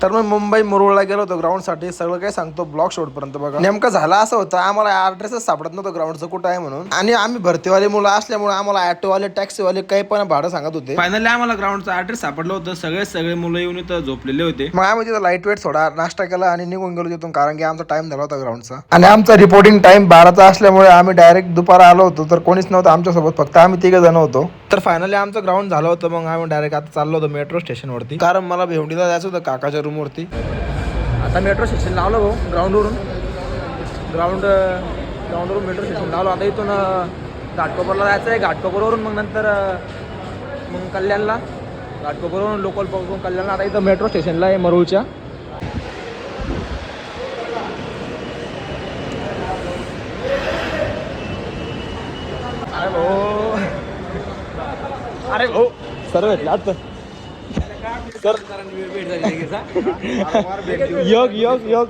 तर मग मुंबई मुरुडला गेलो होतो ग्राउंडसाठी. सगळं काही सांगतो ब्लॉग शेवटपर्यंत बघा. नेमकं झालं असं होतं, आम्हाला ॲड्रेसच सापडत नव्हतं ग्राउंडचं कुठं आहे म्हणून. आणि आम्ही भरतीवाले मुलं असल्यामुळे आम्हाला ऑटोवाले टॅक्सीवाले काही पण भाडं सांगत होते. फायनली आम्हाला ग्राउंडचा ॲड्रेस सापडलं होतं. सगळे मुलं येऊन इथं झोपलेले होते. मग आम्ही तिथं लाईट वेट थोडा नाश्ता केला आणि निघून गेलो तिथून, कारण की आमचा टाइम झाला होता ग्राउंडचा. आणि आमचा रिपोर्टिंग टाइम 12चा असल्यामुळे आम्ही डायरेक्ट दुपारा आलो होतो. तर कोणीच नव्हतं आमच्यासोबत, फक्त आम्ही 3 जण होतो. तर फायनली आमचं ग्राउंड झालं होतं. मग आम्ही डायरेक्ट आता चाललो होतो मेट्रो स्टेशनवरती, कारण मला भेवंडीला जायचं होतं काकाच्या रूमवरती. आता मेट्रो स्टेशन लावलं भाऊ ग्राउंडवरून मेट्रो स्टेशन लावलं. आता इथून घाटकोपरला जायचं आहे. घाटकोपरवरून मग नंतर मग कल्याणला, घाटकोपरवरून लोकल पकडून कल्याणला. आता इथं मेट्रो स्टेशनला आहे मरुळच्या. अरे भाऊ सर भेटले आता योग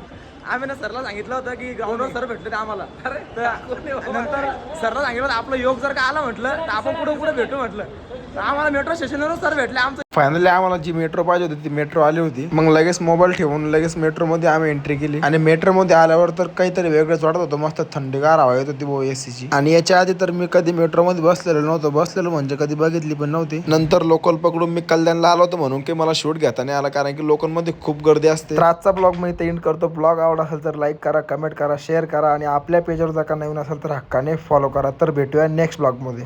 आम्ही ना सरला सांगितलं होतं की ग्राउंडवर सर भेटले आम्हाला. नंतर सरला सांगितलं आपलं योग जर का आला म्हटलं तर आपण कुठं भेटू म्हटलं. आम्हाला मेट्रो स्टेशनवर सर भेटले. आमचं फायनली आम्हाला जी मेट्रो पाहिजे होती ती मेट्रो आली होती. मग लगेच मोबाईल ठेवून लगेच मेट्रो मध्ये आम्ही एंट्री केली. आणि मेट्रो मध्ये आल्यावर तर काहीतरी वेगळंच वाटत होतं. मस्त थंडीगार हवा येत होती एसीची. आणि याच्या आधी तर मी कधी मेट्रो मध्ये बसलेलो नव्हतो. बसलेलो म्हणजे कधी बघितली पण नव्हती. नंतर लोकल पकडून मी कल्याणला आलो होतो म्हणून की मला शूट घेता नाही आला, कारण की लोकल मध्ये खूप गर्दी असते. तर आजचा ब्लॉग मी इथे एंड करतो. ब्लॉग आवडला असेल तर लाईक करा, कमेंट करा, शेअर करा आणि आपल्या पेजवर जर का नवीन असेल तर हक्काने फॉलो करा. तर भेटूया नेक्स्ट ब्लॉग मध्ये.